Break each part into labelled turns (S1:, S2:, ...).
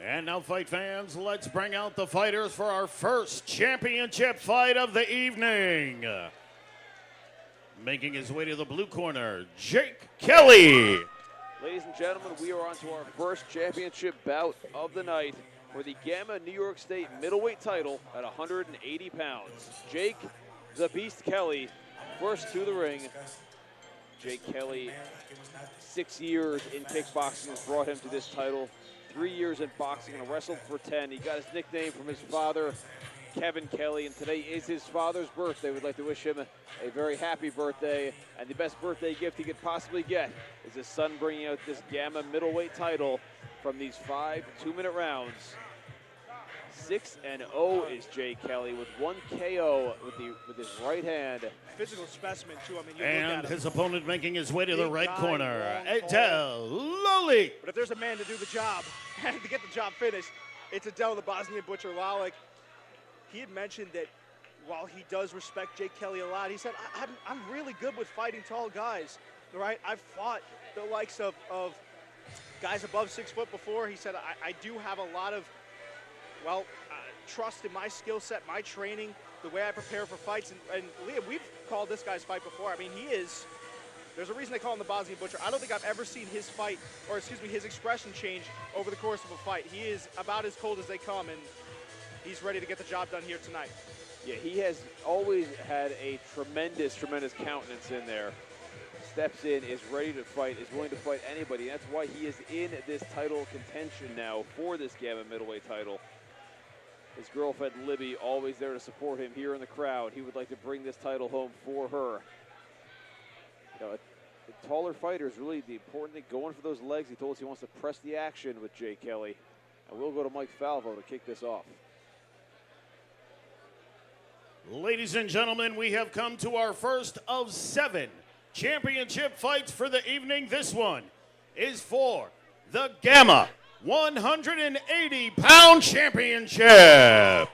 S1: And now, fight fans, let's bring out the fighters for our first championship fight of the evening. Making his way to the blue corner, Jake Kelly.
S2: Ladies and gentlemen, we are on to our first championship bout of the night for the Gamma New York State middleweight title at 180 pounds. Jake the Beast Kelly first to the ring. Jake Kelly, 6 years in kickboxing has brought him to this title. 3 years in boxing and wrestled for 10. He got his nickname from his father, Kevin Kelly, and today is his father's birthday. We'd like to wish him a very happy birthday, and the best birthday gift he could possibly get is his son bringing out this Gamma middleweight title from these 5 2-minute rounds. 6-0 is Jay Kelly with 1 KO with his right hand.
S3: Physical specimen too. I mean, you
S1: And
S3: look at
S1: his
S3: him.
S1: opponent making his way to the
S3: Big
S1: red
S3: guy,
S1: corner,
S3: long,
S1: Adel Lolic.
S3: But if there's a man to do the job and to get the job finished, it's Adel the Bosnian Butcher Lolic. He had mentioned that while he does respect Jake Kelly a lot, he said, I'm really good with fighting tall guys, right? I've fought the likes of guys above 6 foot before. He said, I do have a lot of, trust in my skill set, my training, the way I prepare for fights. And Liam, we've called this guy's fight before. I mean, there's a reason they call him the Bosnian Butcher. I don't think I've ever seen his fight, or excuse me, his expression change over the course of a fight. He is about as cold as they come, and he's ready to get the job done here tonight.
S2: Yeah, he has always had a tremendous countenance in there. Steps in, is ready to fight, is willing to fight anybody. That's why he is in this title contention now for this Gamma middleweight title. His girlfriend, Libby, always there to support him here in the crowd. He would like to bring this title home for her. You know, the taller fighter is really the important thing, going for those legs. He told us he wants to press the action with Jay Kelly. And we'll go to Mike Falvo to kick this off.
S1: Ladies and gentlemen, we have come to our first of 7 championship fights for the evening. This one is for the Gamma 180-pound championship.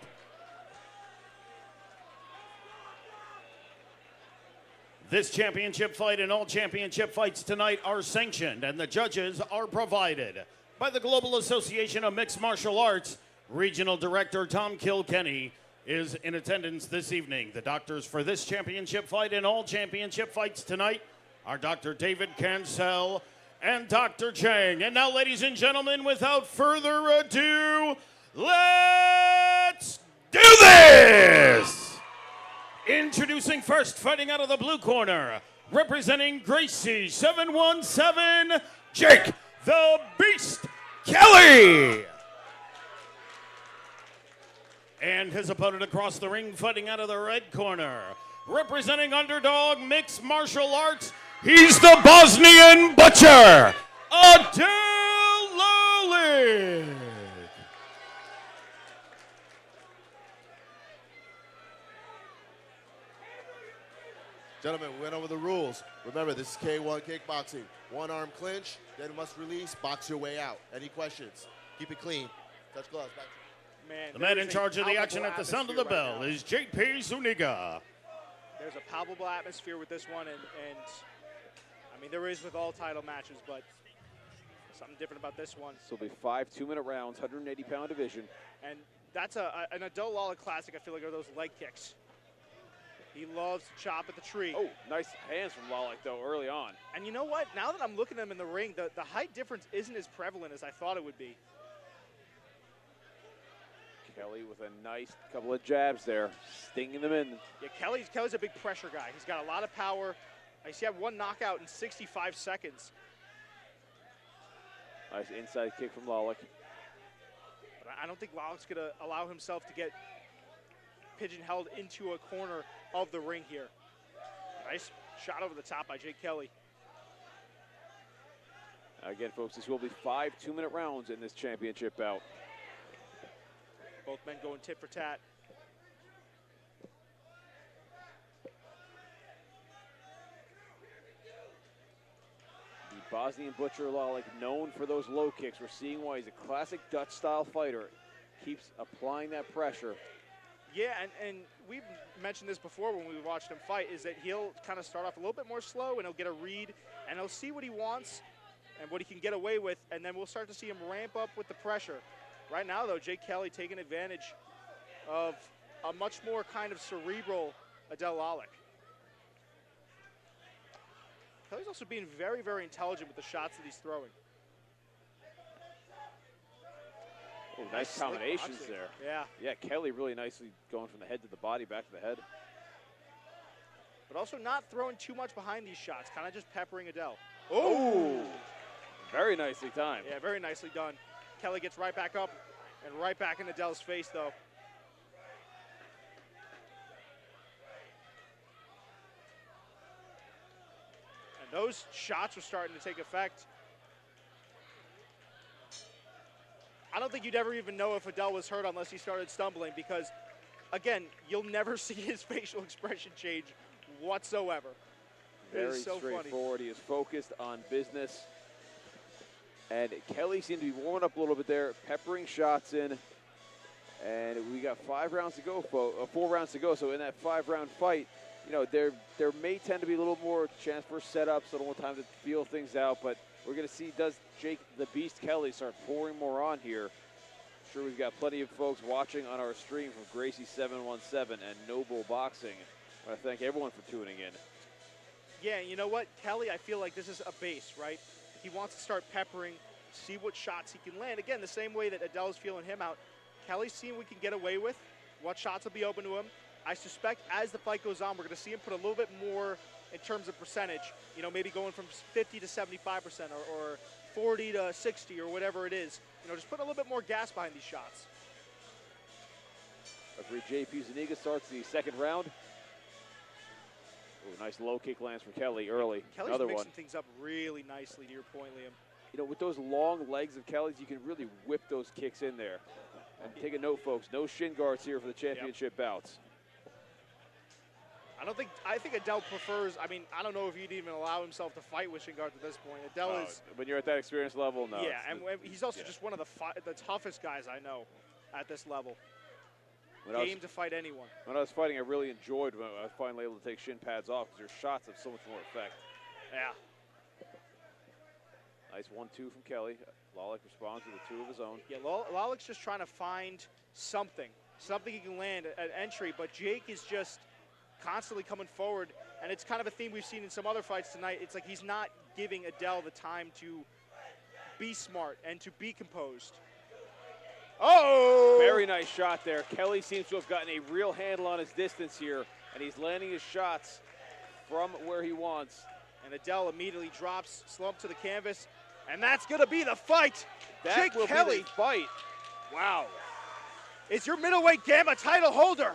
S1: This championship fight and all championship fights tonight are sanctioned, and the judges are provided by the Global Association of Mixed Martial Arts. Regional Director Tom Kilkenny is in attendance this evening. The doctors for this championship fight and all championship fights tonight are Dr. David Cancel and Dr. Chang. And now, ladies and gentlemen, without further ado, let's do this! Introducing first, fighting out of the blue corner, representing Gracie 717, Jake the Beast Kelly. And his opponent across the ring, fighting out of the red corner, representing Underdog Mixed Martial Arts, he's the Bosnian Butcher, Adel Lolic.
S4: Gentlemen, we went over the rules. Remember, this is K1 kickboxing. 1 arm clinch, then must release, box your way out. Any questions? Keep it clean. Touch gloves. Back.
S3: Man,
S1: The man in charge of the action at the sound of the bell is JP Zuniga.
S3: There's a palpable atmosphere with this one, and I mean, there is with all title matches, but something different about this one.
S2: This will be 5 2-minute rounds, 180-pound division.
S3: And that's an Adel Lolic classic, I feel like, are those leg kicks. He loves to chop at the tree.
S2: Oh, nice hands from Lolic, though, early on.
S3: And you know what? Now that I'm looking at him in the ring, the height difference isn't as prevalent as I thought it would be.
S2: Kelly with a nice couple of jabs there, stinging them in.
S3: Yeah, Kelly's a big pressure guy. He's got a lot of power. I see had 1 knockout in 65 seconds.
S2: Nice inside kick from Lolic.
S3: But I don't think Lolic's going to allow himself to get pigeonholed into a corner of the ring here. Nice shot over the top by Jake Kelly.
S2: Again, folks, this will be 5 2-minute rounds in this championship bout.
S3: Both men going tit for tat.
S2: The Bosnian Butcher Lolic, known for those low kicks. We're seeing why he's a classic Dutch-style fighter. Keeps applying that pressure.
S3: Yeah, and we've mentioned this before when we watched him fight, is that he'll kind of start off a little bit more slow, and he'll get a read, and he'll see what he wants and what he can get away with, and then we'll start to see him ramp up with the pressure. Right now, though, Jake Kelly taking advantage of a much more kind of cerebral Adel Lolic. Kelly's also being very, very intelligent with the shots that he's throwing.
S2: Oh, nice combinations there.
S3: Yeah.
S2: Yeah, Kelly really nicely going from the head to the body, back to the head.
S3: But also not throwing too much behind these shots, kind of just peppering Adel.
S2: Oh! Very nicely timed.
S3: Yeah, very nicely done. Kelly gets right back up and right back in Adel's face, though. And those shots are starting to take effect. I don't think you'd ever even know if Adel was hurt unless he started stumbling because, again, you'll never see his facial expression change whatsoever.
S2: Very
S3: so
S2: straightforward.
S3: Funny.
S2: He is focused on business. And Kelly seemed to be warming up a little bit there, peppering shots in. And we got 5 rounds to go, 4 rounds to go. So in that 5-round fight, you know, there may tend to be a little more chance for setups, a little more time to feel things out. But we're going to see, does Jake the Beast Kelly start pouring more on here? I'm sure we've got plenty of folks watching on our stream from Gracie717 and Noble Boxing. I want to thank everyone for tuning in.
S3: Yeah, you know what? Kelly, I feel like this is a base, right? He wants to start peppering, see what shots he can land. Again, the same way that Adel's feeling him out. Kelly's seeing what we can get away with, what shots will be open to him. I suspect as the fight goes on, we're going to see him put a little bit more in terms of percentage, you know, maybe going from 50 to 75% or 40 to 60 or whatever it is. You know, just put a little bit more gas behind these shots.
S2: Referee J.P. Zuniga starts the 2nd round. Ooh, nice low kick lands for Kelly early.
S3: Kelly's
S2: Another
S3: mixing
S2: one.
S3: things up really nicely, to your point, Liam.
S2: You know, with those long legs of Kelly's, you can really whip those kicks in there. And take a note, folks, no shin guards here for the championship bouts.
S3: I think Adel prefers, I mean, I don't know if he'd even allow himself to fight with shin guards at this point. Adel is.
S2: When you're at that experience level, no.
S3: Yeah, and he's also just one of the toughest guys I know at this level. Game to fight anyone.
S2: When I was fighting, I really enjoyed when I was finally able to take shin pads off because your shots have so much more effect.
S3: Yeah.
S2: Nice 1-2 from Kelly. Lolic responds with a 2 of his own.
S3: Yeah, Lolic's just trying to find something he can land at entry, but Jake is just constantly coming forward, and it's kind of a theme we've seen in some other fights tonight. It's like he's not giving Adel the time to be smart and to be composed. Oh!
S2: Very nice shot there. Kelly seems to have gotten a real handle on his distance here, and he's landing his shots from where he wants.
S3: And Adel immediately drops, slump to the canvas, and that's going to be the fight.
S2: Jake Kelly. Fight. Wow.
S3: Is your middleweight Gamma title holder.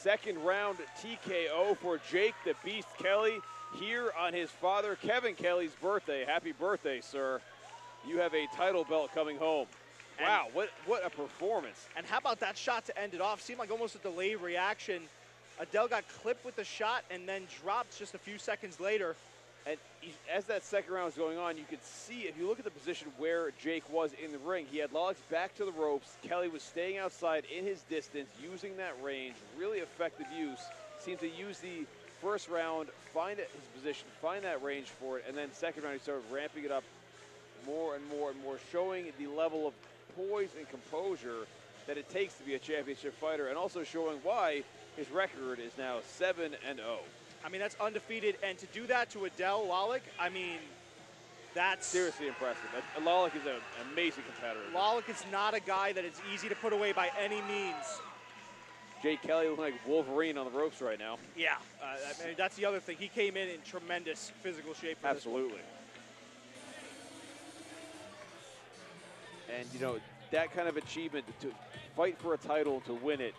S2: 2nd round TKO for Jake the Beast Kelly here on his father Kevin Kelly's birthday. Happy birthday, sir. You have a title belt coming home. Wow, what a performance.
S3: And how about that shot to end it off? Seemed like almost a delayed reaction. Adel got clipped with the shot and then dropped just a few seconds later.
S2: And as that 2nd round was going on, you could see, if you look at the position where Jake was in the ring, he had Lolic's back to the ropes. Kelly was staying outside in his distance, using that range, really effective use. Seemed to use the 1st round, find his position, find that range for it, and then 2nd round he started ramping it up more and more and more, showing the level of poise and composure that it takes to be a championship fighter, and also showing why his record is now 7-0.
S3: I mean, that's undefeated, and to do that to Adel Lolic, I mean, that's
S2: seriously impressive. Lolic is an amazing competitor.
S3: Lolic is not a guy that is easy to put away by any means.
S2: Jake Kelly looking like Wolverine on the ropes right now.
S3: Yeah, I mean, that's the other thing. He came in tremendous physical shape for
S2: Absolutely.
S3: This one.
S2: And, you know, that kind of achievement, to fight for a title, to win it,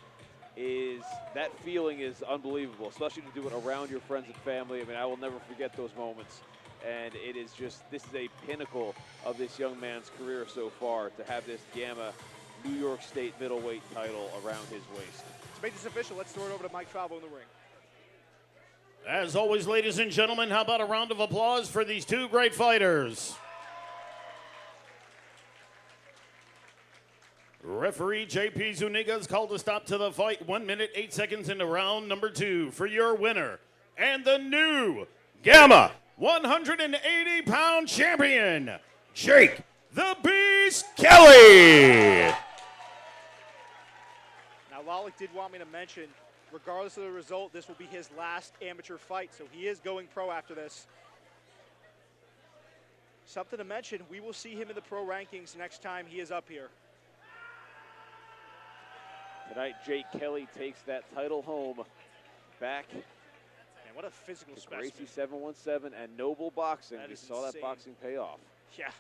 S2: that feeling is unbelievable, especially to do it around your friends and family. I mean, I will never forget those moments. And it is just, this is a pinnacle of this young man's career so far, to have this Gamma New York State middleweight title around his waist.
S3: To make this official, let's throw it over to Mike Falvo in the ring.
S1: As always, ladies and gentlemen, how about a round of applause for these 2 great fighters? Referee J.P. Zuniga has called a stop to the fight. 1 minute, 8 seconds into round number 2 for your winner and the new Gamma 180-pound champion, Jake the Beast Kelly.
S3: did want me to mention, regardless of the result, this will be his last amateur fight, so he is going pro after this. Something to mention, we will see him in the pro rankings next time he is up here.
S2: Tonight, Jake Kelly takes that title home back.
S3: Man, what a physical
S2: to
S3: specimen.
S2: Gracie 717 and Noble Boxing.
S3: That
S2: We
S3: is
S2: saw that
S3: insane.
S2: boxing pay off.
S3: Yeah.